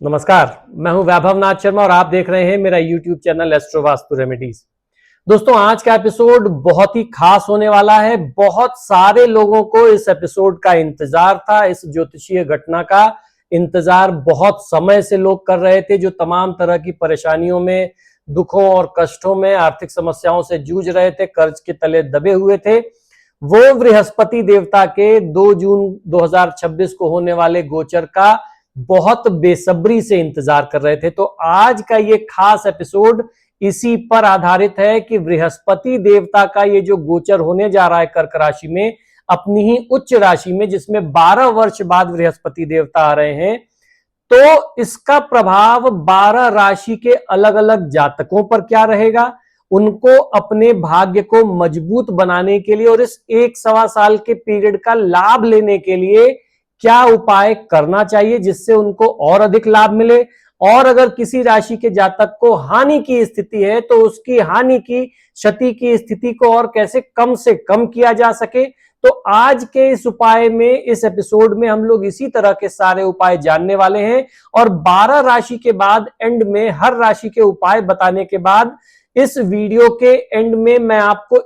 नमस्कार, मैं हूं वैभव नाथ शर्मा और आप देख रहे हैं मेरा YouTube channel astro vastu remedies. दोस्तों, आज का एपिसोड बहुत ही खास होने वाला है। बहुत सारे लोगों को इस एपिसोड का इंतजार था। इस ज्योतिषीय घटना का इंतजार बहुत समय से लोग कर रहे थे, जो तमाम तरह की परेशानियों में, दुखों और कष्टों में, आर्थिक समस्याओं से जूझ रहे थे, कर्ज के तले दबे हुए थे। वो बृहस्पति देवता के 2 जून 2026 को होने वाले गोचर का बहुत बेसब्री से इंतजार कर रहे थे। तो आज का ये खास एपिसोड इसी पर आधारित है कि बृहस्पति देवता का ये जो गोचर होने जा रहा है कर्क राशि में, अपनी ही उच्च राशि में, जिसमें 12 वर्ष बाद बृहस्पति देवता आ रहे हैं, तो इसका प्रभाव 12 राशि के अलग अलग जातकों पर क्या रहेगा, उनको अपने भाग्य को मजबूत बनाने के लिए और इस 1-1.25 साल के पीरियड का लाभ लेने के लिए क्या उपाय करना चाहिए जिससे उनको और अधिक लाभ मिले। और अगर किसी राशि के जातक को हानि की स्थिति है तो उसकी हानि की, क्षति की स्थिति को और कैसे कम से कम किया जा सके। तो आज के इस उपाय में, इस एपिसोड में हम लोग इसी तरह के सारे उपाय जानने वाले हैं। और 12 राशि के बाद एंड में हर राशि के उपाय बताने के बाद इस वीडियो के एंड में मैं आपको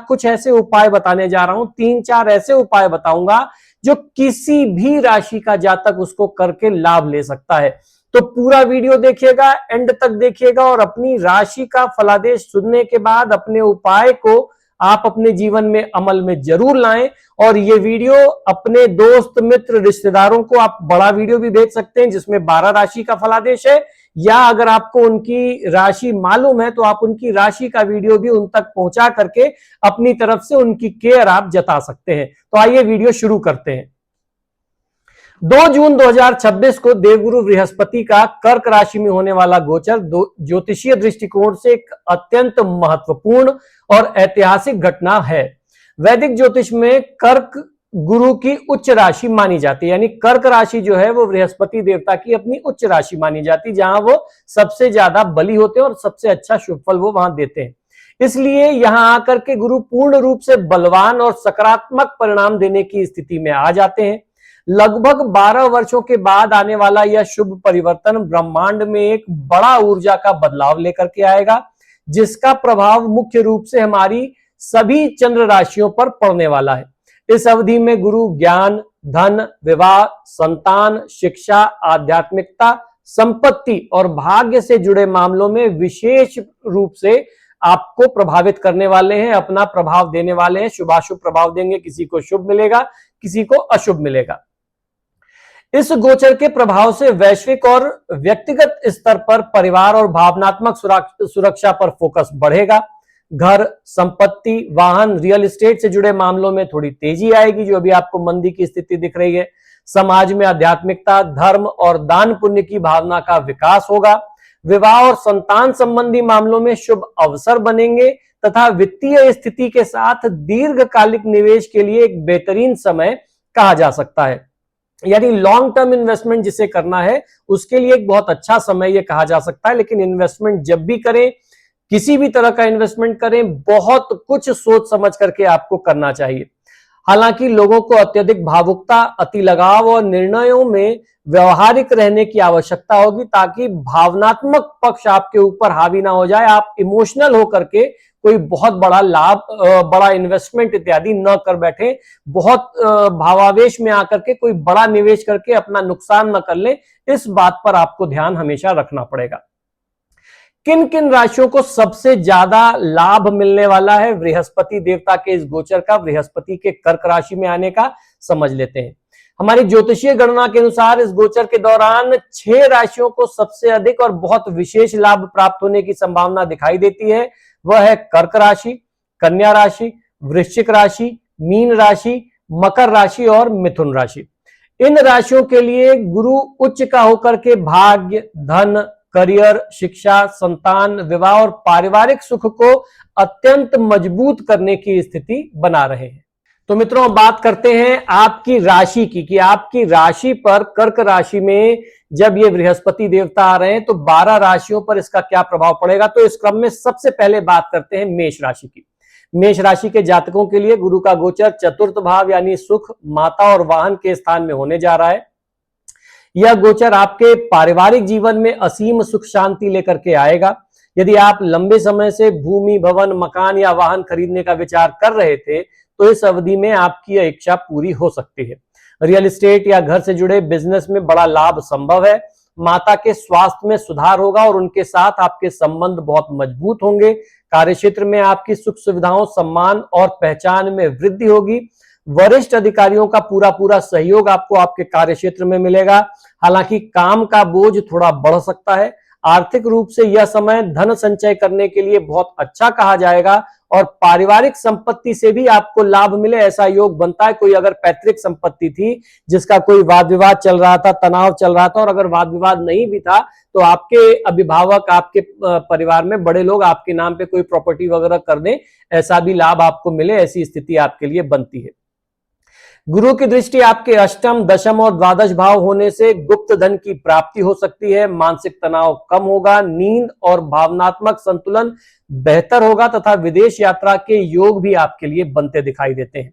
कुछ ऐसे उपाय बताने जा रहा हूं। 3-4 ऐसे उपाय बताऊंगा जो किसी भी राशि का जातक उसको करके लाभ ले सकता है। तो पूरा वीडियो देखिएगा, एंड तक देखिएगा और अपनी राशि का फलादेश सुनने के बाद अपने उपाय को आप अपने जीवन में अमल में जरूर लाएं। और ये वीडियो अपने दोस्त, मित्र, रिश्तेदारों को आप बड़ा वीडियो भी भेज सकते हैं जिसमें 12 राशि का फलादेश है, या अगर आपको उनकी राशि मालूम है तो आप उनकी राशि का वीडियो भी उन तक पहुंचा करके अपनी तरफ से उनकी केयर आप जता सकते हैं। तो आइए वीडियो शुरू करते हैं। 2 जून 2026 को देवगुरु बृहस्पति का कर्क राशि में होने वाला गोचर ज्योतिषीय दृष्टिकोण से एक अत्यंत महत्वपूर्ण और ऐतिहासिक घटना है। वैदिक ज्योतिष में कर्क गुरु की उच्च राशि मानी जाती है, यानी कर्क राशि जो है वो बृहस्पति देवता की अपनी उच्च राशि मानी जाती है, जहां वो सबसे ज्यादा बली होते हैं और सबसे अच्छा शुभ फल वो वहां देते हैं। इसलिए यहां आकर के गुरु पूर्ण रूप से बलवान और सकारात्मक परिणाम देने की स्थिति में आ जाते हैं। लगभग 12 वर्षों के बाद आने वाला यह शुभ परिवर्तन ब्रह्मांड में एक बड़ा ऊर्जा का बदलाव लेकर के आएगा, जिसका प्रभाव मुख्य रूप से हमारी सभी चंद्र राशियों पर पड़ने वाला है। इस अवधि में गुरु ज्ञान, धन, विवाह, संतान, शिक्षा, आध्यात्मिकता, संपत्ति और भाग्य से जुड़े मामलों में विशेष रूप से आपको प्रभावित करने वाले हैं, अपना प्रभाव देने वाले हैं। शुभाशुभ प्रभाव देंगे, किसी को शुभ मिलेगा, किसी को अशुभ मिलेगा। इस गोचर के प्रभाव से वैश्विक और व्यक्तिगत स्तर पर परिवार और भावनात्मक सुरक्षा पर फोकस बढ़ेगा। घर, संपत्ति, वाहन, रियल एस्टेट से जुड़े मामलों में थोड़ी तेजी आएगी, जो अभी आपको मंदी की स्थिति दिख रही है। समाज में आध्यात्मिकता, धर्म और दान पुण्य की भावना का विकास होगा। विवाह और संतान संबंधी मामलों में शुभ अवसर बनेंगे तथा वित्तीय स्थिति के साथ दीर्घकालिक निवेश के लिए एक बेहतरीन समय कहा जा सकता है। यानी लॉन्ग टर्म इन्वेस्टमेंट जिसे करना है उसके लिए एक बहुत अच्छा समय यह कहा जा सकता है। लेकिन इन्वेस्टमेंट जब भी करें, किसी भी तरह का इन्वेस्टमेंट करें, बहुत कुछ सोच समझ करके आपको करना चाहिए। हालांकि लोगों को अत्यधिक भावुकता, अति लगाव और निर्णयों में व्यवहारिक रहने की आवश्यकता होगी, ताकि भावनात्मक पक्ष आपके ऊपर हावी ना हो जाए। आप इमोशनल होकर के कोई बहुत बड़ा लाभ, बड़ा इन्वेस्टमेंट इत्यादि न कर बैठे। बहुत भावावेश में आकर के कोई बड़ा निवेश करके अपना नुकसान न कर ले, इस बात पर आपको ध्यान हमेशा रखना पड़ेगा। किन किन राशियों को सबसे ज्यादा लाभ मिलने वाला है बृहस्पति देवता के इस गोचर का, बृहस्पति के कर्क राशि में आने का, समझ लेते हैं। हमारी ज्योतिषीय गणना के अनुसार इस गोचर के दौरान 6 राशियों को सबसे अधिक और बहुत विशेष लाभ प्राप्त होने की संभावना दिखाई देती है। वह है कर्क राशि, कन्या राशि, वृश्चिक राशि, मीन राशि, मकर राशि और मिथुन राशि। इन राशियों के लिए गुरु उच्च का होकर के भाग्य, धन, करियर, शिक्षा, संतान, विवाह और पारिवारिक सुख को अत्यंत मजबूत करने की स्थिति बना रहे हैं। तो मित्रों, बात करते हैं आपकी राशि की, कि आपकी राशि पर, कर्क राशि में जब ये बृहस्पति देवता आ रहे हैं तो 12 राशियों पर इसका क्या प्रभाव पड़ेगा। तो इस क्रम में सबसे पहले बात करते हैं मेष राशि की। मेष राशि के जातकों के लिए गुरु का गोचर चतुर्थ भाव यानी सुख, माता और वाहन के स्थान में होने जा रहा है। यह गोचर आपके पारिवारिक जीवन में असीम सुख शांति लेकर के आएगा। यदि आप लंबे समय से भूमि, भवन, मकान या वाहन खरीदने का विचार कर रहे थे तो इस अवधि में आपकी यह इच्छा पूरी हो सकती है। रियल एस्टेट या घर से जुड़े बिजनेस में बड़ा लाभ संभव है। माता के स्वास्थ्य में सुधार होगा और उनके साथ आपके संबंध बहुत मजबूत होंगे। कार्यक्षेत्र में आपकी सुख सुविधाओं, सम्मान और पहचान में वृद्धि होगी। वरिष्ठ अधिकारियों का पूरा पूरा सहयोग आपको आपके कार्यक्षेत्र में मिलेगा। हालांकि काम का बोझ थोड़ा बढ़ सकता है। आर्थिक रूप से यह समय धन संचय करने के लिए बहुत अच्छा कहा जाएगा और पारिवारिक संपत्ति से भी आपको लाभ मिले ऐसा योग बनता है। कोई अगर पैतृक संपत्ति थी जिसका कोई वाद विवाद चल रहा था, तनाव चल रहा था, और अगर वाद विवाद नहीं भी था तो आपके अभिभावक, आपके परिवार में बड़े लोग आपके नाम पे कोई प्रॉपर्टी वगैरह कर दें, ऐसा भी लाभ आपको मिले, ऐसी स्थिति आपके लिए बनती है। गुरु की दृष्टि आपके अष्टम, दशम और द्वादश भाव होने से गुप्त धन की प्राप्ति हो सकती है। मानसिक तनाव कम होगा, नींद और भावनात्मक संतुलन बेहतर होगा तथा विदेश यात्रा के योग भी आपके लिए बनते दिखाई देते हैं।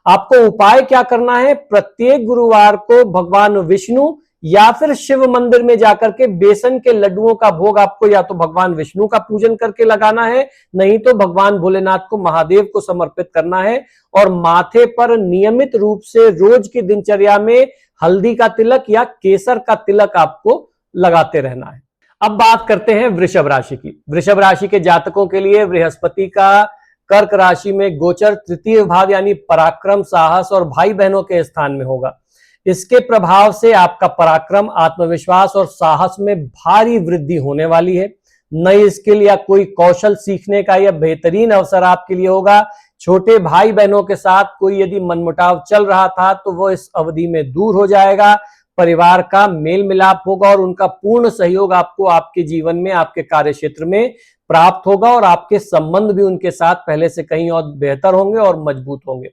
आपको उपाय क्या करना है? प्रत्येक गुरुवार को भगवान विष्णु या फिर शिव मंदिर में जाकर के बेसन के लड्डुओं का भोग आपको या तो भगवान विष्णु का पूजन करके लगाना है, नहीं तो भगवान भोलेनाथ को, महादेव को समर्पित करना है। और माथे पर नियमित रूप से रोज की दिनचर्या में हल्दी का तिलक या केसर का तिलक आपको लगाते रहना है। अब बात करते हैं वृषभ राशि की। वृषभ राशि के जातकों के लिए बृहस्पति का कर्क राशि में गोचर तृतीय भाव यानी पराक्रम, साहस और भाई बहनों के स्थान में होगा। इसके प्रभाव से आपका पराक्रम, आत्मविश्वास और साहस में भारी वृद्धि होने वाली है। नई स्किल या कोई कौशल सीखने का यह बेहतरीन अवसर आपके लिए होगा। छोटे भाई बहनों के साथ कोई यदि मनमुटाव चल रहा था तो वो इस अवधि में दूर हो जाएगा। परिवार का मेल मिलाप होगा और उनका पूर्ण सहयोग आपको आपके जीवन में, आपके कार्य क्षेत्र में प्राप्त होगा और आपके संबंध भी उनके साथ पहले से कहीं और बेहतर होंगे और मजबूत होंगे।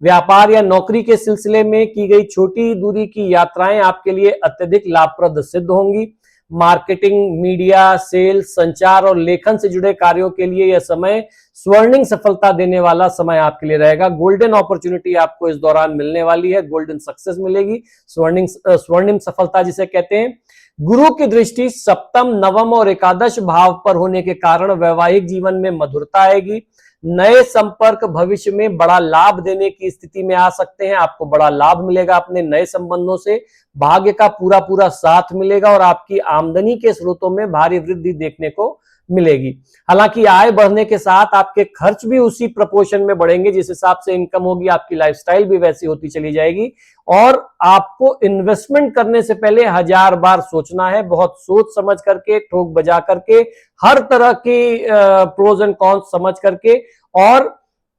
व्यापार या नौकरी के सिलसिले में की गई छोटी दूरी की यात्राएं आपके लिए अत्यधिक लाभप्रद सिद्ध होंगी। मार्केटिंग, मीडिया, सेल्स, संचार और लेखन से जुड़े कार्यों के लिए यह समय स्वर्णिम सफलता देने वाला समय आपके लिए रहेगा। गोल्डन अपॉर्चुनिटी आपको इस दौरान मिलने वाली है, गोल्डन सक्सेस मिलेगी, स्वर्णिम सफलता जिसे कहते हैं। गुरु की दृष्टि सप्तम, नवम और एकादश भाव पर होने के कारण वैवाहिक जीवन में मधुरता आएगी। नए संपर्क भविष्य में बड़ा लाभ देने की स्थिति में आ सकते हैं। आपको बड़ा लाभ मिलेगा अपने नए संबंधों से। भाग्य का पूरा पूरा साथ मिलेगा और आपकी आमदनी के स्रोतों में भारी वृद्धि देखने को मिलेगी। हालांकि आय बढ़ने के साथ आपके खर्च भी उसी प्रपोर्शन में बढ़ेंगे, जिस हिसाब से इनकम होगी आपकी लाइफस्टाइल भी वैसी होती चली जाएगी। और आपको इन्वेस्टमेंट करने से पहले 1000 बार सोचना है, बहुत सोच समझ करके, ठोक बजा करके, हर तरह की प्रोज एंड कॉन्स समझ करके। और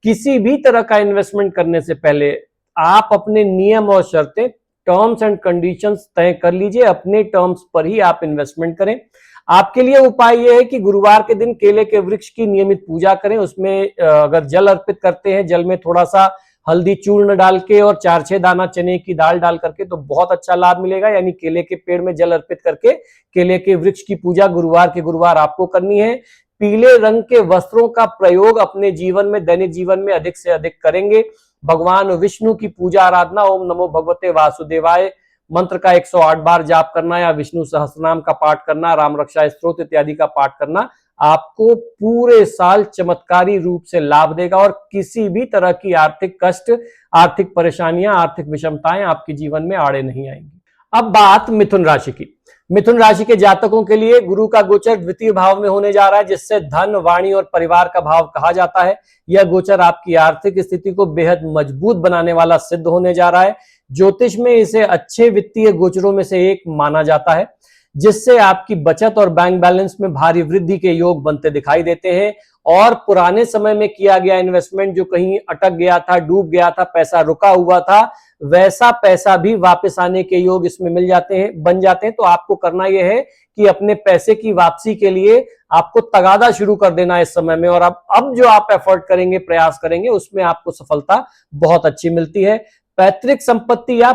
किसी भी तरह का इन्वेस्टमेंट करने से पहले आप अपने नियम और शर्तें, टर्म्स एंड कंडीशंस तय कर लीजिए। अपने टर्म्स पर ही आप इन्वेस्टमेंट करें। आपके लिए उपाय यह है कि गुरुवार के दिन केले के वृक्ष की नियमित पूजा करें। उसमें अगर जल अर्पित करते हैं, जल में थोड़ा सा हल्दी चूर्ण डाल के और 4-6 दाना चने की दाल डाल करके, तो बहुत अच्छा लाभ मिलेगा। यानी केले के पेड़ में जल अर्पित करके केले के वृक्ष की पूजा गुरुवार के गुरुवार आपको करनी है। पीले रंग के वस्त्रों का प्रयोग अपने जीवन में, दैनिक जीवन में अधिक से अधिक करेंगे। भगवान विष्णु की पूजा आराधना, ओम नमो भगवते वासुदेवाय मंत्र का 108 बार जाप करना या विष्णु सहस्त्रनाम का पाठ करना, राम रक्षा स्तोत्र इत्यादि का पाठ करना आपको पूरे साल चमत्कारी रूप से लाभ देगा और किसी भी तरह की आर्थिक कष्ट, आर्थिक परेशानियां, आर्थिक विषमताएं आपके जीवन में आड़े नहीं आएंगी। अब बात मिथुन राशि की। मिथुन राशि के जातकों के लिए गुरु का गोचर द्वितीय भाव में होने जा रहा है, जिससे धन, वाणी और परिवार का भाव कहा जाता है। यह गोचर आपकी आर्थिक स्थिति को बेहद मजबूत बनाने वाला सिद्ध होने जा रहा है। ज्योतिष में इसे अच्छे वित्तीय गोचरों में से एक माना जाता है, जिससे आपकी बचत और बैंक बैलेंस में भारी वृद्धि के योग बनते दिखाई देते हैं। और पुराने समय में किया गया इन्वेस्टमेंट जो कहीं अटक गया था, डूब गया था, पैसा रुका हुआ था, वैसा पैसा भी वापस आने के योग इसमें मिल जाते हैं, बन जाते हैं। तो आपको करना यह है कि अपने पैसे की वापसी के लिए आपको तगादा शुरू कर देना इस समय में। और अब जो आप एफर्ट करेंगे, प्रयास करेंगे, उसमें आपको सफलता बहुत अच्छी मिलती है। पैतृक संपत्ति या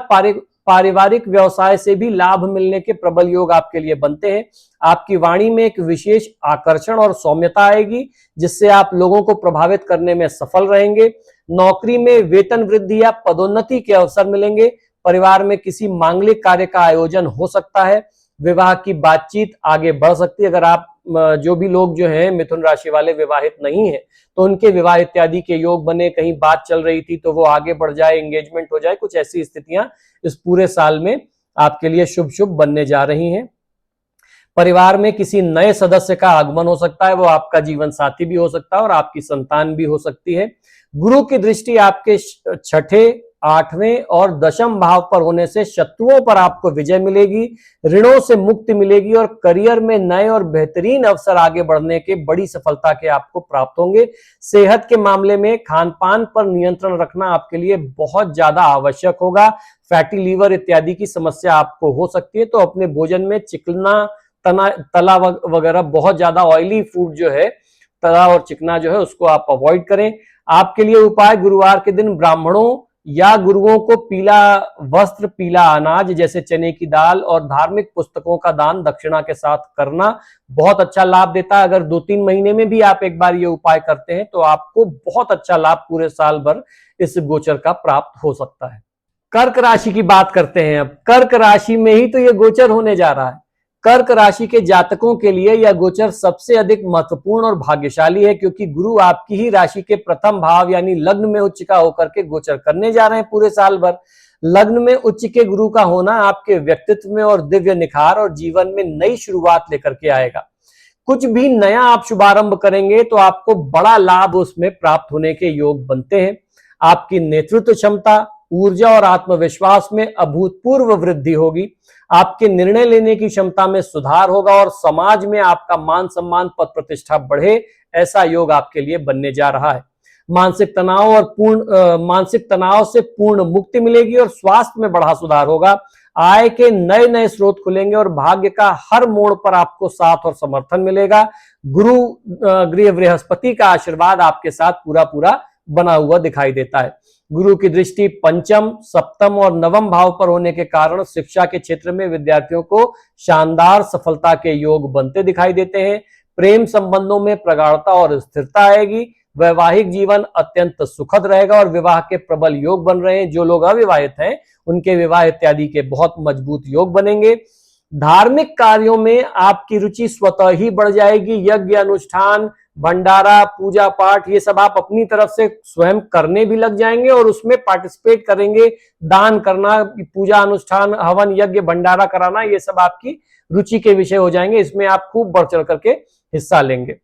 पारिवारिक व्यवसाय से भी लाभ मिलने के प्रबल योग आपके लिए बनते हैं। आपकी वाणी में एक विशेष आकर्षण और सौम्यता आएगी, जिससे आप लोगों को प्रभावित करने में सफल रहेंगे। नौकरी में वेतन वृद्धि या पदोन्नति के अवसर मिलेंगे। परिवार में किसी मांगलिक कार्य का आयोजन हो सकता है। विवाह की बातचीत आगे बढ़ सकती है। अगर आप जो भी लोग जो हैं मिथुन राशि वाले विवाहित नहीं है तो उनके विवाह इत्यादि के योग बने, कहीं बात चल रही थी तो वो आगे बढ़ जाए, एंगेजमेंट हो जाए, कुछ ऐसी स्थितियां इस पूरे साल में आपके लिए शुभ शुभ बनने जा रही हैं। परिवार में किसी नए सदस्य का आगमन हो सकता है, वो आपका जीवन साथी भी हो सकता है और आपकी संतान भी हो सकती है। गुरु की दृष्टि आपके छठे, आठवें और दशम भाव पर होने से शत्रुओं पर आपको विजय मिलेगी, ऋणों से मुक्ति मिलेगी और करियर में नए और बेहतरीन अवसर आगे बढ़ने के बड़ी सफलता के आपको प्राप्त होंगे। सेहत के मामले में खान पान पर नियंत्रण रखना आपके लिए बहुत ज्यादा आवश्यक होगा। फैटी लीवर इत्यादि की समस्या आपको हो सकती है, तो अपने भोजन में चिकना तला वगैरह बहुत ज्यादा ऑयली फूड जो है, तला और चिकना जो है उसको आप अवॉइड करें। आपके लिए उपाय, गुरुवार के दिन ब्राह्मणों या गुरुओं को पीला वस्त्र, पीला अनाज जैसे चने की दाल और धार्मिक पुस्तकों का दान दक्षिणा के साथ करना बहुत अच्छा लाभ देता है। अगर 2-3 महीने में भी आप एक बार ये उपाय करते हैं तो आपको बहुत अच्छा लाभ पूरे साल भर इस गोचर का प्राप्त हो सकता है। कर्क राशि की बात करते हैं। अब कर्क राशि में ही तो ये गोचर होने जा रहा है। कर्क राशि के जातकों के लिए यह गोचर सबसे अधिक महत्वपूर्ण और भाग्यशाली है, क्योंकि गुरु आपकी ही राशि के प्रथम भाव यानी लग्न में उच्च का होकर के गोचर करने जा रहे हैं पूरे साल भर। लग्न में उच्च के गुरु का होना आपके व्यक्तित्व में और दिव्य निखार और जीवन में नई शुरुआत लेकर के आएगा। कुछ भी नया आप शुभारंभ करेंगे तो आपको बड़ा लाभ उसमें प्राप्त होने के योग बनते हैं। आपकी नेतृत्व क्षमता, ऊर्जा और आत्मविश्वास में अभूतपूर्व वृद्धि होगी। आपके निर्णय लेने की क्षमता में सुधार होगा और समाज में आपका मान सम्मान, पद प्रतिष्ठा बढ़े, ऐसा योग आपके लिए बनने जा रहा है। मानसिक तनाव से पूर्ण मुक्ति मिलेगी और स्वास्थ्य में बड़ा सुधार होगा। आय के नए नए स्रोत खुलेंगे और भाग्य का हर मोड़ पर आपको साथ और समर्थन मिलेगा। गुरु गृह बृहस्पति का आशीर्वाद आपके साथ पूरा पूरा बना हुआ दिखाई देता है। गुरु की दृष्टि पंचम, सप्तम और नवम भाव पर होने के कारण शिक्षा के क्षेत्र में विद्यार्थियों को शानदार सफलता के योग बनते दिखाई देते हैं। प्रेम संबंधों में प्रगाढ़ता और स्थिरता आएगी। वैवाहिक जीवन अत्यंत सुखद रहेगा और विवाह के प्रबल योग बन रहे हैं। जो लोग अविवाहित हैं उनके विवाह इत्यादि के बहुत मजबूत योग बनेंगे। धार्मिक कार्यों में आपकी रुचि स्वतः ही बढ़ जाएगी। यज्ञ, अनुष्ठान, भंडारा, पूजा पाठ, ये सब आप अपनी तरफ से स्वयं करने भी लग जाएंगे और उसमें पार्टिसिपेट करेंगे। दान करना, पूजा अनुष्ठान, हवन, यज्ञ, भंडारा कराना, ये सब आपकी रुचि के विषय हो जाएंगे। इसमें आप खूब बढ़ चढ़ करके हिस्सा लेंगे।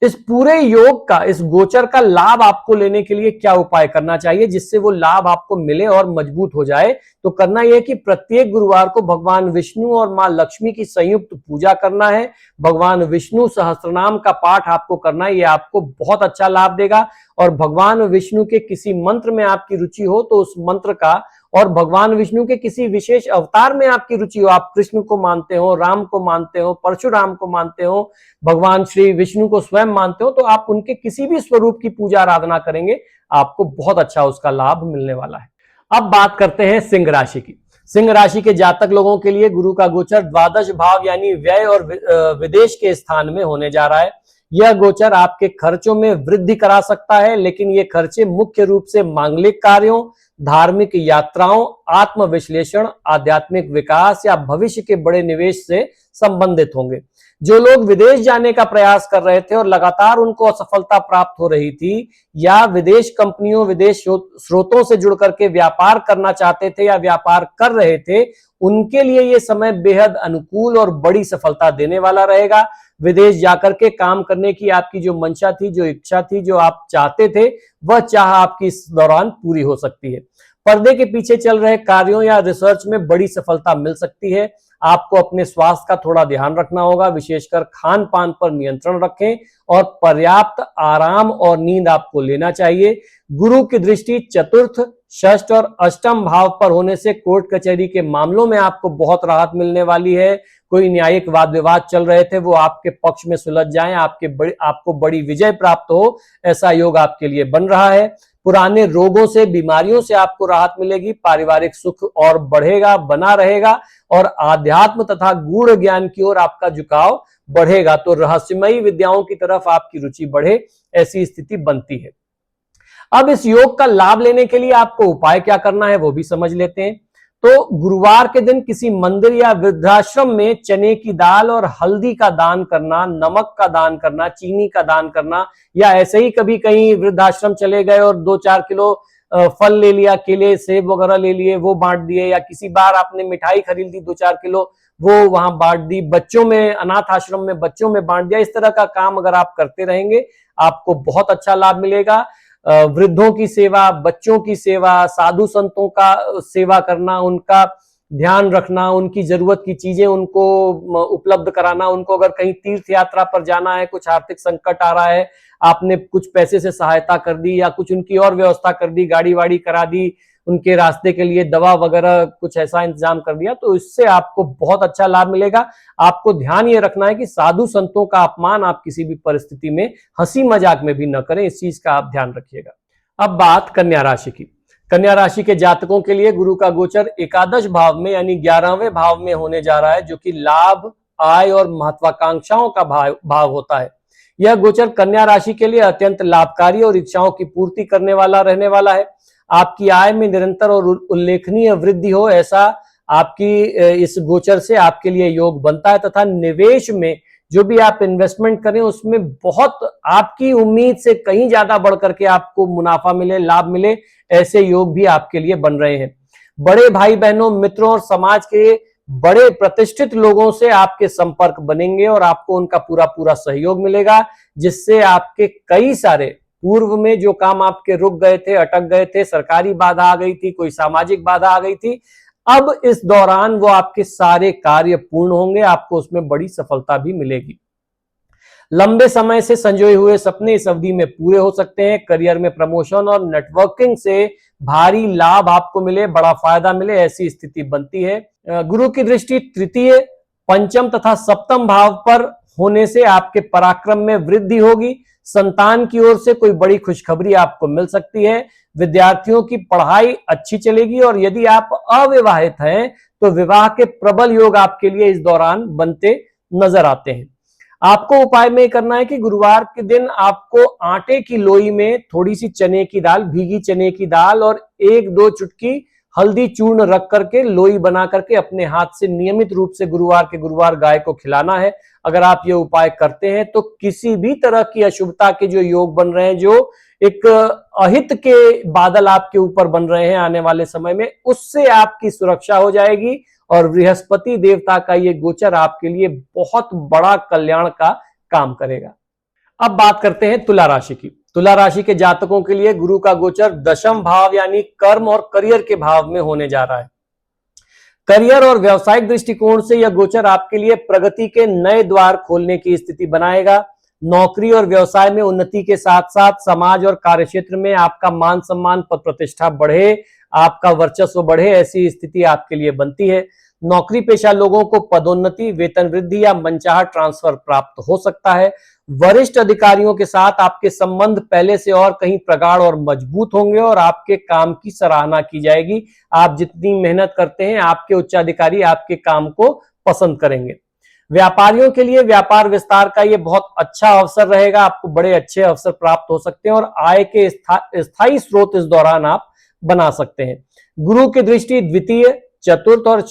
इस पूरे योग का, इस गोचर का लाभ आपको लेने के लिए क्या उपाय करना चाहिए जिससे वो लाभ आपको मिले और मजबूत हो जाए? तो करना यह कि प्रत्येक गुरुवार को भगवान विष्णु और मां लक्ष्मी की संयुक्त पूजा करना है। भगवान विष्णु सहस्त्रनाम का पाठ आपको करना है, ये आपको बहुत अच्छा लाभ देगा। और भगवान विष्णु के किसी मंत्र में आपकी रुचि हो तो उस मंत्र का, और भगवान विष्णु के किसी विशेष अवतार में आपकी रुचि हो, आप कृष्ण को मानते हो, राम को मानते हो, परशुराम को मानते हो, भगवान श्री विष्णु को स्वयं मानते हो, तो आप उनके किसी भी स्वरूप की पूजा आराधना करेंगे, आपको बहुत अच्छा उसका लाभ मिलने वाला है। अब बात करते हैं सिंह राशि की। सिंह राशि के जातक लोगों के लिए गुरु का गोचर द्वादश भाव यानी व्यय और विदेश के स्थान में होने जा रहा है। यह गोचर आपके खर्चों में वृद्धि करा सकता है, लेकिन ये खर्चे मुख्य रूप से मांगलिक कार्यों, धार्मिक यात्राओं, आत्मविश्लेषण, आध्यात्मिक विकास या भविष्य के बड़े निवेश से संबंधित होंगे। जो लोग विदेश जाने का प्रयास कर रहे थे और लगातार उनको असफलता प्राप्त हो रही थी, या विदेश कंपनियों, विदेश स्रोतों से जुड़ करके व्यापार करना चाहते थे या व्यापार कर रहे थे, उनके लिए यह समय बेहद अनुकूल और बड़ी सफलता देने वाला रहेगा। विदेश जाकर के काम करने की आपकी जो मंशा थी, जो इच्छा थी, जो आप चाहते थे, वह चाह आपकी इस दौरान पूरी हो सकती है। पर्दे के पीछे चल रहे कार्यों या रिसर्च में बड़ी सफलता मिल सकती है। आपको अपने स्वास्थ्य का थोड़ा ध्यान रखना होगा, विशेषकर खान पान पर नियंत्रण रखें और पर्याप्त आराम और नींद आपको लेना चाहिए। गुरु की दृष्टि चतुर्थ, षष्ठ और अष्टम भाव पर होने से कोर्ट कचहरी के मामलों में आपको बहुत राहत मिलने वाली है। कोई न्यायिक वाद विवाद चल रहे थे, वो आपके पक्ष में सुलझ जाएं, आपको बड़ी विजय प्राप्त हो, ऐसा योग आपके लिए बन रहा है। पुराने रोगों से, बीमारियों से आपको राहत मिलेगी। पारिवारिक सुख और बढ़ेगा, बना रहेगा और आध्यात्म तथा गूढ़ ज्ञान की ओर आपका झुकाव बढ़ेगा, तो रहस्यमयी विद्याओं की तरफ आपकी रुचि बढ़े, ऐसी स्थिति बनती है। अब इस योग का लाभ लेने के लिए आपको उपाय क्या करना है वो भी समझ लेते हैं। तो गुरुवार के दिन किसी मंदिर या वृद्धाश्रम में चने की दाल और हल्दी का दान करना, नमक का दान करना, चीनी का दान करना, या ऐसे ही कभी कहीं वृद्धाश्रम चले गए और 2-4 किलो फल ले लिया, केले सेब वगैरह ले लिए, वो बांट दिए, या किसी बार आपने मिठाई खरीद ली 2-4 किलो, वो वहां बांट दी, बच्चों में अनाथ आश्रम में बच्चों में बांट दिया। इस तरह का काम अगर आप करते रहेंगे आपको बहुत अच्छा लाभ मिलेगा। वृद्धों की सेवा, बच्चों की सेवा, साधु संतों का सेवा करना, उनका ध्यान रखना, उनकी जरूरत की चीजें उनको उपलब्ध कराना, उनको अगर कहीं तीर्थ यात्रा पर जाना है, कुछ आर्थिक संकट आ रहा है, आपने कुछ पैसे से सहायता कर दी या कुछ उनकी और व्यवस्था कर दी, गाड़ी वाड़ी करा दी, उनके रास्ते के लिए दवा वगैरह कुछ ऐसा इंतजाम कर दिया, तो इससे आपको बहुत अच्छा लाभ मिलेगा। आपको ध्यान ये रखना है कि साधु संतों का अपमान आप किसी भी परिस्थिति में हंसी मजाक में भी न करें, इस चीज का आप ध्यान रखिएगा। अब बात कन्या राशि की। कन्या राशि के जातकों के लिए गुरु का गोचर एकादश भाव में यानी 11वें भाव में होने जा रहा है, जो कि लाभ, आय और महत्वाकांक्षाओं का भाव होता है। यह गोचर कन्या राशि के लिए अत्यंत लाभकारी और इच्छाओं की पूर्ति करने वाला रहने वाला है। आपकी आय में निरंतर और उल्लेखनीय वृद्धि हो, ऐसा आपकी इस गोचर से आपके लिए योग बनता है, तथा निवेश में जो भी आप इन्वेस्टमेंट करें उसमें बहुत आपकी उम्मीद से कहीं ज्यादा बढ़ करके आपको मुनाफा मिले, लाभ मिले, ऐसे योग भी आपके लिए बन रहे हैं। बड़े भाई बहनों, मित्रों और समाज के बड़े प्रतिष्ठित लोगों से आपके संपर्क बनेंगे और आपको उनका पूरा पूरा सहयोग मिलेगा, जिससे आपके कई सारे पूर्व में जो काम आपके रुक गए थे, अटक गए थे, सरकारी बाधा आ गई थी, कोई सामाजिक बाधा आ गई थी, अब इस दौरान वो आपके सारे कार्य पूर्ण होंगे, आपको उसमें बड़ी सफलता भी मिलेगी। लंबे समय से संजोए हुए सपने इस अवधि में पूरे हो सकते हैं। करियर में प्रमोशन और नेटवर्किंग से भारी लाभ आपको मिले, बड़ा फायदा मिले, ऐसी स्थिति बनती है। गुरु की दृष्टि तृतीय, पंचम तथा सप्तम भाव पर होने से आपके पराक्रम में वृद्धि होगी। संतान की ओर से कोई बड़ी खुशखबरी आपको मिल सकती है। विद्यार्थियों की पढ़ाई अच्छी चलेगी और यदि आप अविवाहित हैं तो विवाह के प्रबल योग आपके लिए इस दौरान बनते नजर आते हैं। आपको उपाय में करना है कि गुरुवार के दिन आपको आटे की लोई में थोड़ी सी चने की दाल, भीगी चने की दाल और 1-2 चुटकी हल्दी चूर्ण रख करके लोई बना करके अपने हाथ से नियमित रूप से गुरुवार के गुरुवार गाय को खिलाना है। अगर आप ये उपाय करते हैं तो किसी भी तरह की अशुभता के जो योग बन रहे हैं, जो एक अहित के बादल आपके ऊपर बन रहे हैं आने वाले समय में, उससे आपकी सुरक्षा हो जाएगी और बृहस्पति देवता का ये गोचर आपके लिए बहुत बड़ा कल्याण का काम करेगा। अब बात करते हैं तुला राशि की। तुला राशि के जातकों के लिए गुरु का गोचर दशम भाव यानी कर्म और करियर के भाव में होने जा रहा है। करियर और व्यवसायिक दृष्टिकोण से यह गोचर आपके लिए प्रगति के नए द्वार खोलने की स्थिति बनाएगा। नौकरी और व्यवसाय में उन्नति के साथ साथ समाज और कार्यक्षेत्र में आपका मान सम्मान, पद प्रतिष्ठा बढ़े, आपका वर्चस्व बढ़े, ऐसी स्थिति आपके लिए बनती है। नौकरी पेशा लोगों को पदोन्नति, वेतन वृद्धि या मनचाहा ट्रांसफर प्राप्त हो सकता है। वरिष्ठ अधिकारियों के साथ आपके संबंध पहले से और कहीं प्रगाढ़ और मजबूत होंगे और आपके काम की सराहना की जाएगी। आप जितनी मेहनत करते हैं, आपके उच्चाधिकारी आपके काम को पसंद करेंगे। व्यापारियों के लिए व्यापार विस्तार का ये बहुत अच्छा अवसर रहेगा। आपको बड़े अच्छे अवसर प्राप्त हो सकते हैं और आय के स्थायी स्रोत इस दौरान आप बना सकते हैं। गुरु की दृष्टि द्वितीय, चतुर्थ और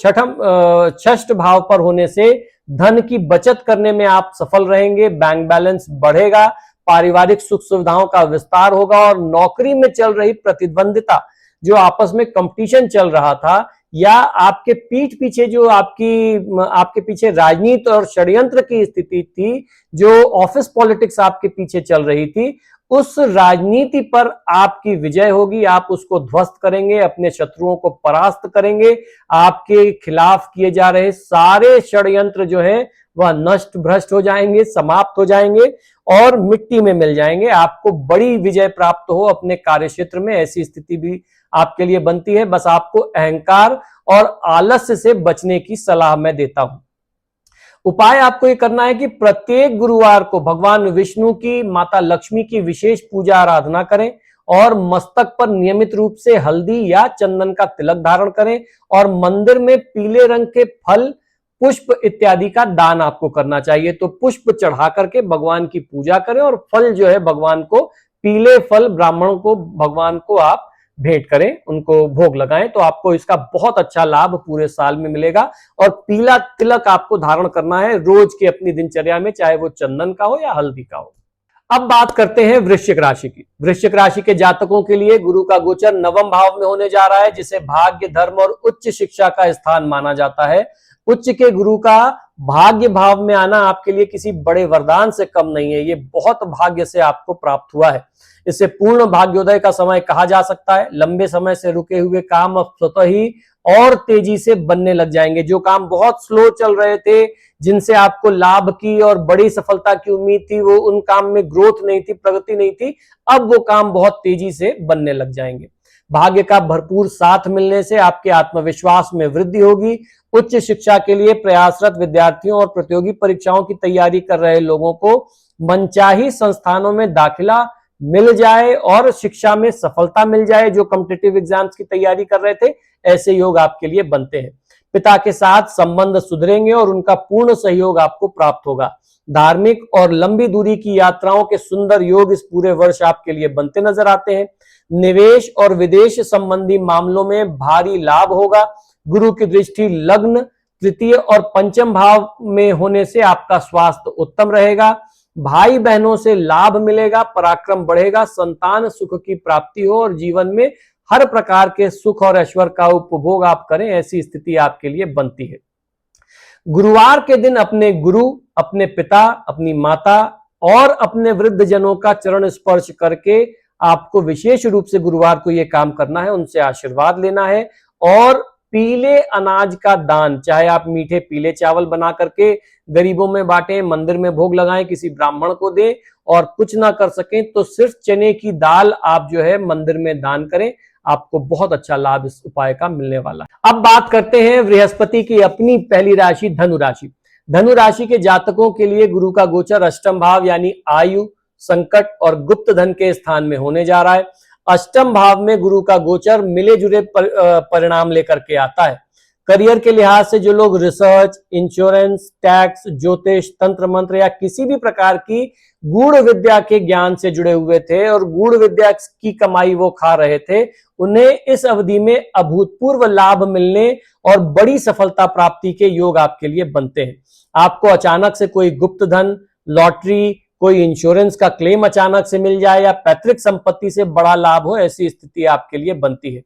षष्ठ भाव पर होने से धन की बचत करने में आप सफल रहेंगे। बैंक बैलेंस बढ़ेगा, पारिवारिक सुख सुविधाओं का विस्तार होगा और नौकरी में चल रही प्रतिद्वंदिता, जो आपस में कंपटीशन चल रहा था, या आपके पीठ पीछे जो आपके पीछे राजनीति और षड्यंत्र की स्थिति थी, जो ऑफिस पॉलिटिक्स आपके पीछे चल रही थी, उस राजनीति पर आपकी विजय होगी। आप उसको ध्वस्त करेंगे, अपने शत्रुओं को परास्त करेंगे। आपके खिलाफ किए जा रहे सारे षड्यंत्र जो है वह नष्ट भ्रष्ट हो जाएंगे, समाप्त हो जाएंगे और मिट्टी में मिल जाएंगे। आपको बड़ी विजय प्राप्त हो अपने कार्यक्षेत्र में, ऐसी स्थिति भी आपके लिए बनती है। बस आपको अहंकार और आलस्य से बचने की सलाह मैं देता हूं। उपाय आपको ये करना है कि प्रत्येक गुरुवार को भगवान विष्णु की, माता लक्ष्मी की विशेष पूजा आराधना करें और मस्तक पर नियमित रूप से हल्दी या चंदन का तिलक धारण करें और मंदिर में पीले रंग के फल, पुष्प इत्यादि का दान आपको करना चाहिए। तो पुष्प चढ़ा करके भगवान की पूजा करें और फल जो है भगवान को, पीले फल ब्राह्मणों को, भगवान को आप भेंट करें, उनको भोग लगाएं, तो आपको इसका बहुत अच्छा लाभ पूरे साल में मिलेगा। और पीला तिलक आपको धारण करना है रोज की अपनी दिनचर्या में, चाहे वो चंदन का हो या हल्दी का हो। अब बात करते हैं वृश्चिक राशि की। वृश्चिक राशि के जातकों के लिए गुरु का गोचर नवम भाव में होने जा रहा है, जिसे भाग्य, धर्म और उच्च शिक्षा का स्थान माना जाता है। उच्च के गुरु का भाग्य भाव में आना आपके लिए किसी बड़े वरदान से कम नहीं है, ये बहुत भाग्य से आपको प्राप्त हुआ है। इसे पूर्ण भाग्योदय का समय कहा जा सकता है। लंबे समय से रुके हुए काम अब स्वतः ही और तेजी से बनने लग जाएंगे। जो काम बहुत स्लो चल रहे थे, जिनसे आपको लाभ की और बड़ी सफलता की उम्मीद थी, वो उन काम में ग्रोथ नहीं थी, प्रगति नहीं थी, अब वो काम बहुत तेजी से बनने लग जाएंगे। भाग्य का भरपूर साथ मिलने से आपके आत्मविश्वास में वृद्धि होगी। उच्च शिक्षा के लिए प्रयासरत विद्यार्थियों और प्रतियोगी परीक्षाओं की तैयारी कर रहे लोगों को मनचाही संस्थानों में दाखिला मिल जाए और शिक्षा में सफलता मिल जाए। जो कॉम्पिटिटिव एग्जाम्स की तैयारी कर रहे थे, ऐसे योग आपके लिए बनते हैं। पिता के साथ संबंध सुधरेंगे और उनका पूर्ण सहयोग आपको प्राप्त होगा। धार्मिक और लंबी दूरी की यात्राओं के सुंदर योग इस पूरे वर्ष आपके लिए बनते नजर आते हैं। निवेश और विदेश संबंधी मामलों में भारी लाभ होगा। गुरु की दृष्टि लग्न, तृतीय और पंचम भाव में होने से आपका स्वास्थ्य उत्तम रहेगा। भाई बहनों से लाभ मिलेगा, पराक्रम बढ़ेगा, संतान सुख की प्राप्ति हो और जीवन में हर प्रकार के सुख और ऐश्वर्य का उपभोग आप करें, ऐसी स्थिति आपके लिए बनती है। गुरुवार के दिन अपने गुरु, अपने पिता, अपनी माता और अपने वृद्ध जनों का चरण स्पर्श करके आपको विशेष रूप से गुरुवार को यह काम करना है, उनसे आशीर्वाद लेना है। और पीले अनाज का दान, चाहे आप मीठे पीले चावल बना करके गरीबों में बांटें, मंदिर में भोग लगाएं, किसी ब्राह्मण को दें, और कुछ ना कर सकें तो सिर्फ चने की दाल आप जो है मंदिर में दान करें, आपको बहुत अच्छा लाभ इस उपाय का मिलने वाला है। अब बात करते हैं बृहस्पति की अपनी पहली राशि धनु राशि। धनु राशि के जातकों के लिए गुरु का गोचर अष्टम भाव यानी आयु, संकट और गुप्त धन के स्थान में होने जा रहा है। अष्टम भाव में गुरु का गोचर मिले जुले परिणाम लेकर के आता है। करियर के लिहाज से जो लोग रिसर्च, इंश्योरेंस, टैक्स, ज्योतिष, तंत्र मंत्र या किसी भी प्रकार की गूढ़ विद्या के ज्ञान से जुड़े हुए थे और गूढ़ विद्या की कमाई वो खा रहे थे, उन्हें इस अवधि में अभूतपूर्व लाभ मिलने और बड़ी सफलता प्राप्ति के योग आपके लिए बनते हैं। आपको अचानक से कोई गुप्त धन, लॉटरी, कोई इंश्योरेंस का क्लेम अचानक से मिल जाए या पैतृक संपत्ति से बड़ा लाभ हो, ऐसी स्थिति आपके लिए बनती है।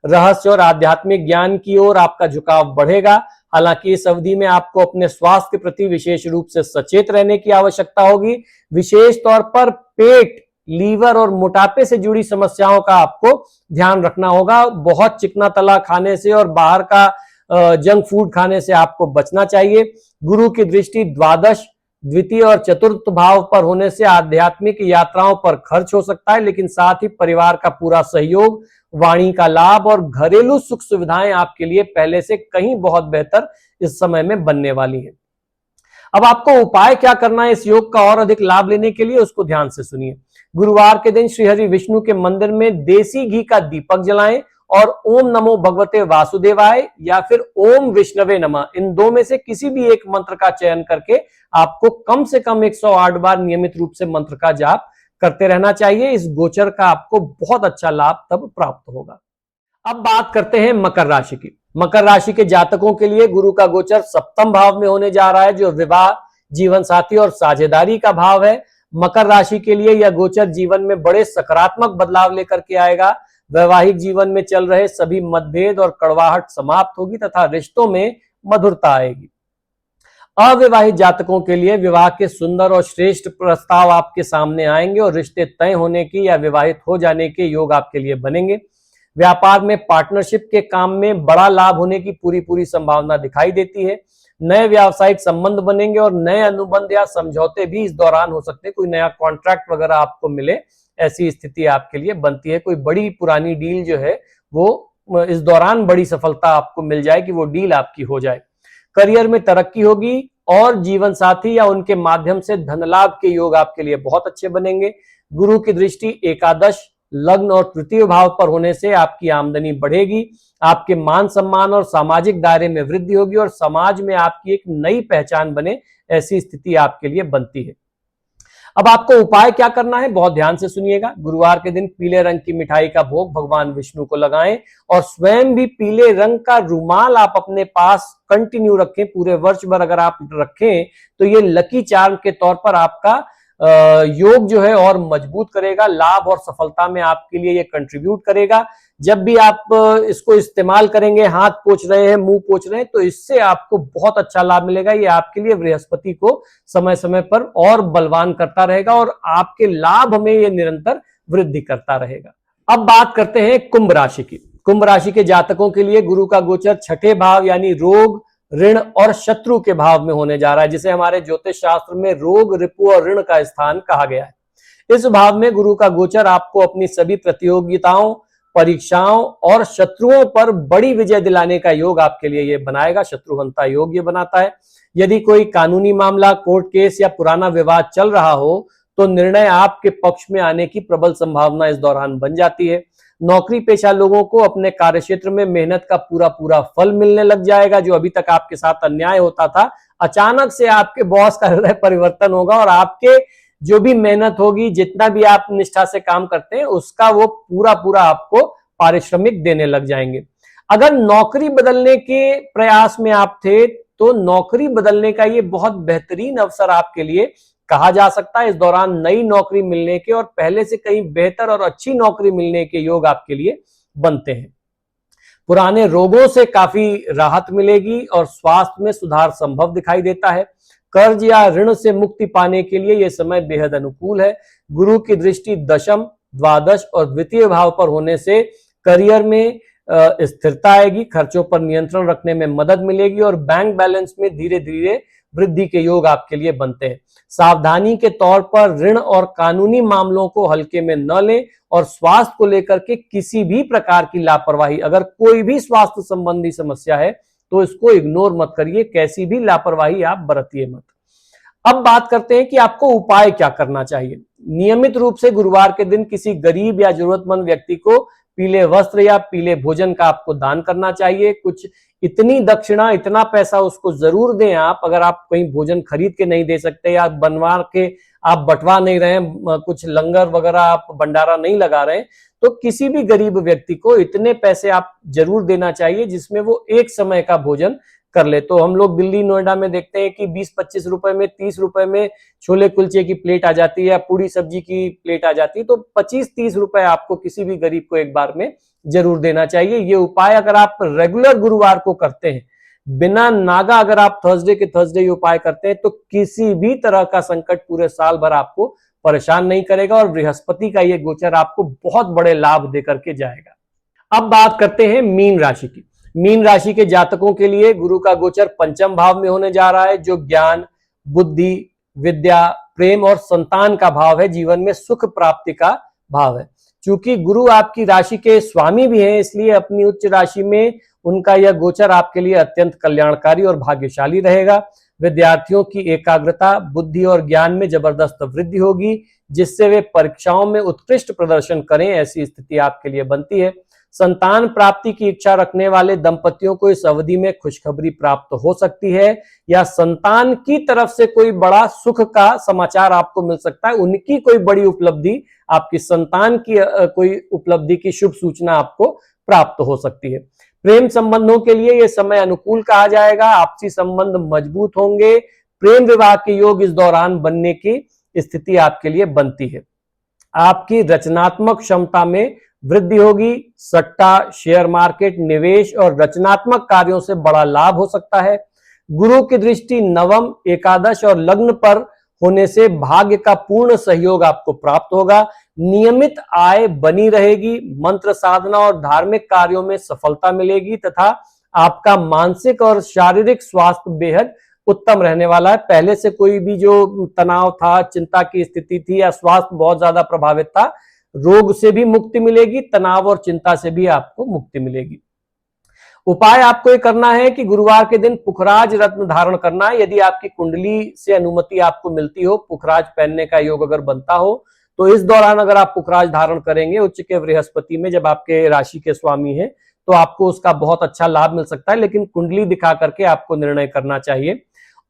रहस्य और आध्यात्मिक ज्ञान की ओर आपका झुकाव बढ़ेगा। हालांकि इस अवधि में आपको अपने स्वास्थ्य के प्रति विशेष रूप से सचेत रहने की आवश्यकता होगी। विशेष तौर पर पेट, लीवर और मोटापे से जुड़ी समस्याओं का आपको ध्यान रखना होगा। बहुत चिकना तला खाने से और बाहर का जंक फूड खाने से आपको बचना चाहिए। गुरु की दृष्टि द्वादश, द्वितीय और चतुर्थ भाव पर होने से आध्यात्मिक यात्राओं पर खर्च हो सकता है, लेकिन साथ ही परिवार का पूरा सहयोग, वाणी का लाभ और घरेलू सुख सुविधाएं आपके लिए पहले से कहीं बहुत बेहतर इस समय में बनने वाली हैं। अब आपको उपाय क्या करना है इस योग का और अधिक लाभ लेने के लिए, उसको ध्यान से सुनिए। गुरुवार के दिन श्री हरि विष्णु के मंदिर में देसी घी का दीपक जलाएं और ओम नमो भगवते वासुदेवाय या फिर ओम विष्णवे नमः, इन दो में से किसी भी एक मंत्र का चयन करके आपको कम से कम 108 बार नियमित रूप से मंत्र का जाप करते रहना चाहिए। इस गोचर का आपको बहुत अच्छा लाभ तब प्राप्त होगा। अब बात करते हैं मकर राशि की। मकर राशि के जातकों के लिए गुरु का गोचर सप्तम भाव में होने जा रहा है, जो विवाह, जीवन साथी और साझेदारी का भाव है। मकर राशि के लिए यह गोचर जीवन में बड़े सकारात्मक बदलाव लेकर के आएगा। वैवाहिक जीवन में चल रहे सभी मतभेद और कड़वाहट समाप्त होगी तथा रिश्तों में मधुरता आएगी। अविवाहित जातकों के लिए विवाह के सुंदर और श्रेष्ठ प्रस्ताव आपके सामने आएंगे और रिश्ते तय होने की या विवाहित हो जाने के योग आपके लिए बनेंगे। व्यापार में पार्टनरशिप के काम में बड़ा लाभ होने की पूरी संभावना दिखाई देती है। नए व्यावसायिक संबंध बनेंगे और नए अनुबंध या समझौते भी इस दौरान हो सकते हैं। कोई नया कॉन्ट्रैक्ट वगैरह आपको मिले, ऐसी स्थिति आपके लिए बनती है। कोई बड़ी पुरानी डील जो है वो इस दौरान बड़ी सफलता आपको मिल जाए कि वो डील आपकी हो जाए। करियर में तरक्की होगी और जीवन साथी या उनके माध्यम से धन लाभ के योग आपके लिए बहुत अच्छे बनेंगे। गुरु की दृष्टि एकादश, लग्न और तृतीय भाव पर होने से आपकी आमदनी बढ़ेगी। आपके मान सम्मान और सामाजिक दायरे में वृद्धि होगी और समाज में आपकी एक नई पहचान बने, ऐसी स्थिति आपके लिए बनती है। अब आपको उपाय क्या करना है, बहुत ध्यान से सुनिएगा। गुरुवार के दिन पीले रंग की मिठाई का भोग भगवान विष्णु को लगाएं और स्वयं भी पीले रंग का रुमाल आप अपने पास कंटिन्यू रखें। पूरे वर्ष भर अगर आप रखें तो ये लकी चार्म के तौर पर आपका योग जो है और मजबूत करेगा, लाभ और सफलता में आपके लिए ये कंट्रीब्यूट करेगा। जब भी आप इसको इस्तेमाल करेंगे, हाथ पोंछ रहे हैं, मुंह पोंछ रहे हैं, तो इससे आपको बहुत अच्छा लाभ मिलेगा। ये आपके लिए बृहस्पति को समय समय पर और बलवान करता रहेगा और आपके लाभ में ये निरंतर वृद्धि करता रहेगा। अब बात करते हैं कुंभ राशि की। कुंभ राशि के जातकों के लिए गुरु का गोचर छठे भाव यानी रोग, ऋण और शत्रु के भाव में होने जा रहा है, जिसे हमारे ज्योतिष शास्त्र में रोग, रिपु और ऋण का स्थान कहा गया है। इस भाव में गुरु का गोचर आपको अपनी सभी प्रतियोगिताओं, परीक्षाओं और शत्रुओं पर बड़ी विजय दिलाने का योग आपके लिए ये बनाएगा। शत्रुहंता योग ये बनाता है। यदि कोई कानूनी मामला, कोर्ट केस या पुराना विवाद चल रहा हो तो निर्णय आपके पक्ष में आने की प्रबल संभावना इस दौरान बन जाती है। नौकरी पेशा लोगों को अपने कार्यक्षेत्र में मेहनत का पूरा पूरा फल मिलने लग जाएगा। जो अभी तक आपके साथ अन्याय होता था, अचानक से आपके बॉस का हृदय परिवर्तन होगा और आपके जो भी मेहनत होगी, जितना भी आप निष्ठा से काम करते हैं, उसका वो पूरा पूरा आपको पारिश्रमिक देने लग जाएंगे। अगर नौकरी बदलने के प्रयास में आप थे तो नौकरी बदलने का ये बहुत बेहतरीन अवसर आपके लिए कहा जा सकता है। इस दौरान नई नौकरी मिलने के और पहले से कहीं बेहतर और अच्छी नौकरी मिलने के योग आपके लिए बनते हैं। पुराने रोगों से काफी राहत मिलेगी और स्वास्थ्य में सुधार संभव दिखाई देता है। कर्ज या ऋण से मुक्ति पाने के लिए यह समय बेहद अनुकूल है। गुरु की दृष्टि दशम, द्वादश और द्वितीय भाव पर होने से करियर में स्थिरता आएगी, खर्चों पर नियंत्रण रखने में मदद मिलेगी और बैंक बैलेंस में धीरे धीरे वृद्धि के योग आपके लिए बनते हैं। सावधानी के तौर पर ऋण और कानूनी मामलों को हल्के में न लें और स्वास्थ्य को लेकर के किसी भी प्रकार की लापरवाही, अगर कोई भी स्वास्थ्य संबंधी समस्या है तो इसको इग्नोर मत करिए, कैसी भी लापरवाही आप बरतिए मत। अब बात करते हैं कि आपको उपाय क्या करना चाहिए। नियमित रूप से गुरुवार के दिन किसी गरीब या जरूरतमंद व्यक्ति को पीले वस्त्र या पीले भोजन का आपको दान करना चाहिए। कुछ इतनी दक्षिणा, इतना पैसा उसको जरूर दें आप। अगर आप कहीं भोजन खरीद के नहीं दे सकते या बनवा के आप बंटवा नहीं रहे, कुछ लंगर वगैरह आप भंडारा नहीं लगा रहे, तो किसी भी गरीब व्यक्ति को इतने पैसे आप जरूर देना चाहिए जिसमें वो एक समय का भोजन कर ले। तो हम लोग दिल्ली, नोएडा में देखते हैं कि 20-25 रुपए में, 30 रुपए में छोले कुलचे की प्लेट आ जाती है या पूरी सब्जी की प्लेट आ जाती है। तो 25-30 रुपए आपको किसी भी गरीब को एक बार में जरूर देना चाहिए। ये उपाय अगर आप रेगुलर गुरुवार को करते हैं, बिना नागा अगर आप थर्सडे के थर्सडे ये उपाय करते हैं, तो किसी भी तरह का संकट पूरे साल भर आपको परेशान नहीं करेगा और बृहस्पति का ये गोचर आपको बहुत बड़े लाभ देकर के जाएगा। अब बात करते हैं मीन राशि की। मीन राशि के जातकों के लिए गुरु का गोचर पंचम भाव में होने जा रहा है, जो ज्ञान, बुद्धि, विद्या, प्रेम और संतान का भाव है। जीवन में सुख प्राप्ति का भाव है। चूंकि गुरु आपकी राशि के स्वामी भी हैं, इसलिए अपनी उच्च राशि में उनका यह गोचर आपके लिए अत्यंत कल्याणकारी और भाग्यशाली रहेगा। विद्यार्थियों की एकाग्रता, बुद्धि और ज्ञान में जबरदस्त वृद्धि होगी, जिससे वे परीक्षाओं में उत्कृष्ट प्रदर्शन करें, ऐसी स्थिति आपके लिए बनती है। संतान प्राप्ति की इच्छा रखने वाले दंपतियों को इस अवधि में खुशखबरी प्राप्त हो सकती है या संतान की तरफ से कोई बड़ा सुख का समाचार आपको मिल सकता है। उनकी कोई बड़ी उपलब्धि, आपकी संतान की कोई उपलब्धि की शुभ सूचना आपको प्राप्त हो सकती है। प्रेम संबंधों के लिए यह समय अनुकूल कहा जाएगा। आपसी संबंध मजबूत होंगे। प्रेम विवाह के योग इस दौरान बनने की स्थिति आपके लिए बनती है। आपकी रचनात्मक क्षमता में वृद्धि होगी। सट्टा, शेयर मार्केट, निवेश और रचनात्मक कार्यों से बड़ा लाभ हो सकता है। गुरु की दृष्टि नवम, एकादश और लग्न पर होने से भाग्य का पूर्ण सहयोग आपको प्राप्त होगा। नियमित आय बनी रहेगी। मंत्र साधना और धार्मिक कार्यों में सफलता मिलेगी तथा आपका मानसिक और शारीरिक स्वास्थ्य बेहद उत्तम रहने वाला है। पहले से कोई भी जो तनाव था, चिंता की स्थिति थी या स्वास्थ्य बहुत ज्यादा प्रभावित था, रोग से भी मुक्ति मिलेगी, तनाव और चिंता से भी आपको मुक्ति मिलेगी। उपाय आपको ये करना है कि गुरुवार के दिन पुखराज रत्न धारण करना है। यदि आपकी कुंडली से अनुमति आपको मिलती हो, पुखराज पहनने का योग अगर बनता हो, तो इस दौरान अगर आप पुखराज धारण करेंगे उच्च के बृहस्पति में, जब आपके राशि के स्वामी हैं, तो आपको उसका बहुत अच्छा लाभ मिल सकता है। लेकिन कुंडली दिखा करके आपको निर्णय करना चाहिए।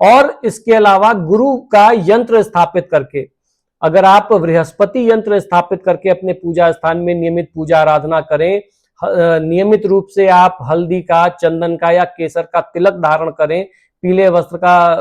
और इसके अलावा गुरु का यंत्र स्थापित करके अगर आप बृहस्पति यंत्र स्थापित करके अपने पूजा स्थान में नियमित पूजा आराधना करें, नियमित रूप से आप हल्दी का, चंदन का या केसर का तिलक धारण करें, पीले वस्त्र का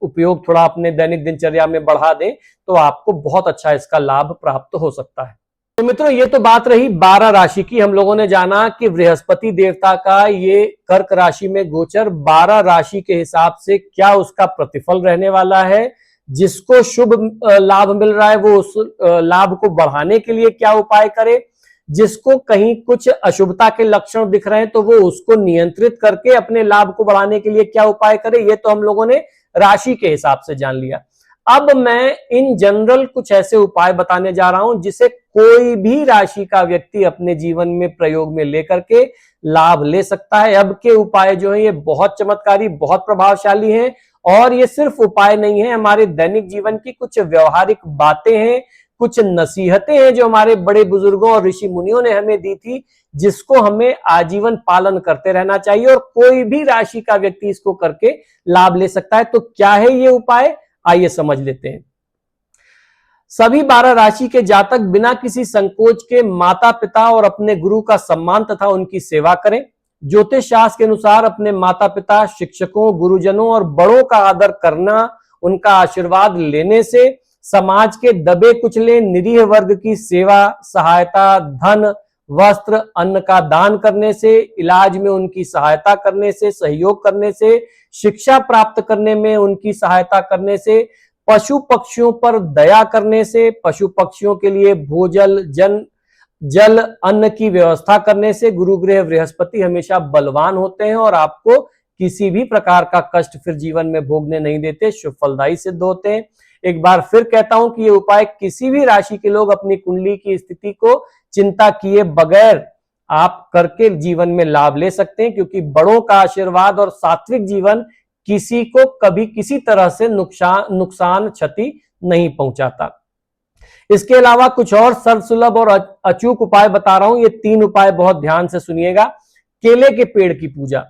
उपयोग थोड़ा अपने दैनिक दिनचर्या में बढ़ा दें, तो आपको बहुत अच्छा इसका लाभ प्राप्त हो सकता है। तो मित्रों, ये तो बात रही 12 राशि की। हम लोगों ने जाना कि बृहस्पति देवता का ये कर्क राशि में गोचर 12 राशि के हिसाब से क्या उसका प्रतिफल रहने वाला है। जिसको शुभ लाभ मिल रहा है वो उस लाभ को बढ़ाने के लिए क्या उपाय करे, जिसको कहीं कुछ अशुभता के लक्षण दिख रहे हैं तो वो उसको नियंत्रित करके अपने लाभ को बढ़ाने के लिए क्या उपाय करे, ये तो हम लोगों ने राशि के हिसाब से जान लिया। अब मैं इन जनरल कुछ ऐसे उपाय बताने जा रहा हूं जिसे कोई भी राशि का व्यक्ति अपने जीवन में प्रयोग में लेकर के लाभ ले सकता है। अब के उपाय जो है ये बहुत चमत्कारी, बहुत प्रभावशाली हैं और ये सिर्फ उपाय नहीं है, हमारे दैनिक जीवन की कुछ व्यवहारिक बातें हैं, कुछ नसीहतें हैं जो हमारे बड़े बुजुर्गों और ऋषि मुनियों ने हमें दी थी, जिसको हमें आजीवन पालन करते रहना चाहिए और कोई भी राशि का व्यक्ति इसको करके लाभ ले सकता है। तो क्या है ये उपाय, आइए समझ लेते हैं। सभी 12 राशि के जातक बिना किसी संकोच के माता पिता और अपने गुरु का सम्मान तथा उनकी सेवा करें। ज्योतिष शास्त्र के अनुसार अपने माता पिता, शिक्षकों, गुरुजनों और बड़ों का आदर करना, उनका आशीर्वाद लेने से समाज के दबे कुचले निरीह वर्ग की सेवा, सहायता, धन, वस्त्र, अन्न का दान करने से, इलाज में उनकी सहायता करने से, सहयोग करने से, शिक्षा प्राप्त करने में उनकी सहायता करने से, पशु पक्षियों पर दया करने से, पशु पक्षियों के लिए भोजन, जल, अन्न की व्यवस्था करने से गुरु ग्रह बृहस्पति हमेशा बलवान होते हैं और आपको किसी भी प्रकार का कष्ट फिर जीवन में भोगने नहीं देते, शुभ फलदायी सिद्ध होते हैं। एक बार फिर कहता हूं कि ये उपाय किसी भी राशि के लोग अपनी कुंडली की स्थिति को चिंता किए बगैर आप करके जीवन में लाभ ले सकते हैं, क्योंकि बड़ों का आशीर्वाद और सात्विक जीवन किसी को कभी किसी तरह से नुकसान क्षति नहीं पहुंचाता। इसके अलावा कुछ और सर्वसुलभ और अचूक उपाय बता रहा हूं, ये 3 उपाय बहुत ध्यान से सुनिएगा। केले के पेड़ की पूजा,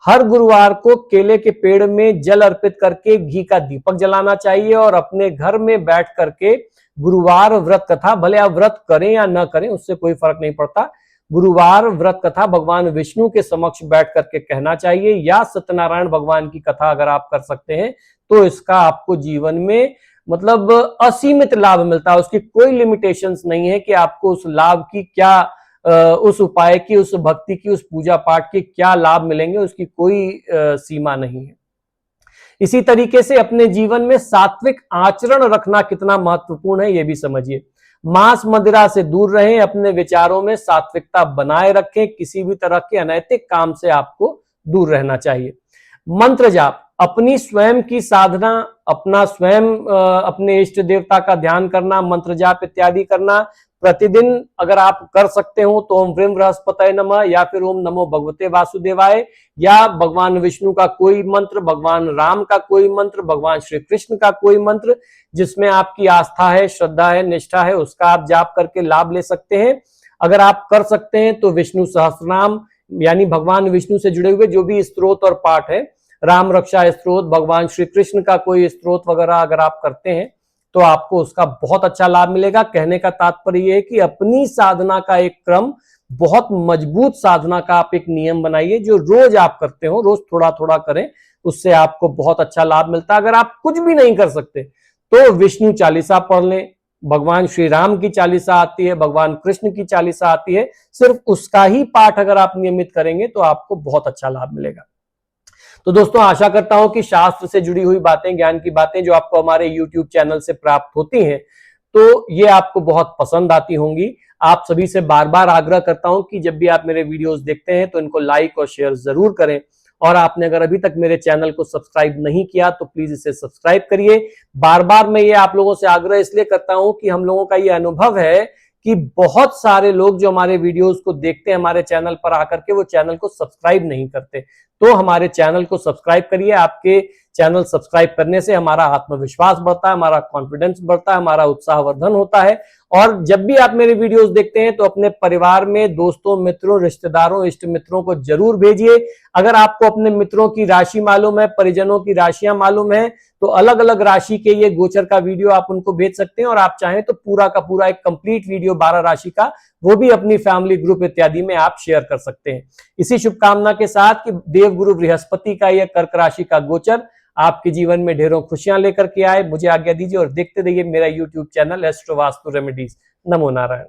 हर गुरुवार को केले के पेड़ में जल अर्पित करके घी का दीपक जलाना चाहिए और अपने घर में बैठ करके गुरुवार व्रत कथा, भले आप व्रत करें या ना करें उससे कोई फर्क नहीं पड़ता, गुरुवार व्रत कथा भगवान विष्णु के समक्ष बैठ करके कहना चाहिए, या सत्यनारायण भगवान की कथा अगर आप कर सकते हैं तो इसका आपको जीवन में मतलब असीमित लाभ मिलता है। उसकी कोई लिमिटेशंस नहीं है कि आपको उस लाभ की क्या, उस उपाय की, उस भक्ति की, उस पूजा पाठ की क्या लाभ मिलेंगे, उसकी कोई सीमा नहीं है। इसी तरीके से अपने जीवन में सात्विक आचरण रखना कितना महत्वपूर्ण है ये भी समझिए। मांस मदिरा से दूर रहें, अपने विचारों में सात्विकता बनाए रखें, किसी भी तरह के अनैतिक काम से आपको दूर रहना चाहिए। मंत्र जाप, अपनी स्वयं की साधना, अपना स्वयं अपने इष्ट देवता का ध्यान करना, मंत्र जाप इत्यादि करना प्रतिदिन अगर आप कर सकते हो तो ओम व्रीम बृहस्पतये नमः या फिर ओम नमो भगवते वासुदेवाय, या भगवान विष्णु का कोई मंत्र, भगवान राम का कोई मंत्र, भगवान श्री कृष्ण का कोई मंत्र जिसमें आपकी आस्था है, श्रद्धा है, निष्ठा है, उसका आप जाप करके लाभ ले सकते हैं। अगर आप कर सकते हैं तो विष्णु सहस्त्रनाम यानी भगवान विष्णु से जुड़े हुए जो भी स्त्रोत और पाठ है, राम रक्षा स्त्रोत, भगवान श्री कृष्ण का कोई स्त्रोत वगैरह अगर आप करते हैं तो आपको उसका बहुत अच्छा लाभ मिलेगा। कहने का तात्पर्य यह है कि अपनी साधना का एक क्रम, बहुत मजबूत साधना का आप एक नियम बनाइए जो रोज आप करते हो, रोज थोड़ा थोड़ा करें, उससे आपको बहुत अच्छा लाभ मिलता है। अगर आप कुछ भी नहीं कर सकते तो विष्णु चालीसा पढ़ लें, भगवान श्री राम की चालीसा आती है, भगवान कृष्ण की चालीसा आती है, सिर्फ उसका ही पाठ अगर आप नियमित करेंगे तो आपको बहुत अच्छा लाभ मिलेगा। तो दोस्तों, आशा करता हूं कि शास्त्र से जुड़ी हुई बातें, ज्ञान की बातें जो आपको हमारे YouTube चैनल से प्राप्त होती हैं तो ये आपको बहुत पसंद आती होंगी। आप सभी से बार बार आग्रह करता हूं कि जब भी आप मेरे वीडियोस देखते हैं तो इनको लाइक और शेयर जरूर करें, और आपने अगर अभी तक मेरे चैनल को सब्सक्राइब नहीं किया तो प्लीज इसे सब्सक्राइब करिए। बार बार मैं ये आप लोगों से आग्रह इसलिए करता हूं कि हम लोगों का ये अनुभव है कि बहुत सारे लोग जो हमारे वीडियोस को देखते हैं हमारे चैनल पर आकर के, वो चैनल को सब्सक्राइब नहीं करते। तो हमारे चैनल को सब्सक्राइब करिए। आपके चैनल सब्सक्राइब करने से हमारा आत्मविश्वास बढ़ता है, हमारा कॉन्फिडेंस बढ़ता है, हमारा उत्साहवर्धन होता है। और जब भी आप मेरे वीडियोस देखते हैं तो अपने परिवार में, दोस्तों, मित्रों, रिश्तेदारों, इष्ट मित्रों को जरूर भेजिए। अगर आपको अपने मित्रों की राशि मालूम है, परिजनों की राशियां मालूम है, तो अलग अलग राशि के ये गोचर का वीडियो आप उनको भेज सकते हैं, और आप चाहें तो पूरा का पूरा एक कंप्लीट वीडियो 12 राशि का वो भी अपनी फैमिली ग्रुप इत्यादि में आप शेयर कर सकते हैं। इसी शुभकामना के साथ कि देवगुरु बृहस्पति का यह कर्क राशि का गोचर आपके जीवन में ढेरों खुशियां लेकर के आए। मुझे आज्ञा दीजिए और देखते रहिए मेरा YouTube channel astro vastu remedies. नमो नारायण।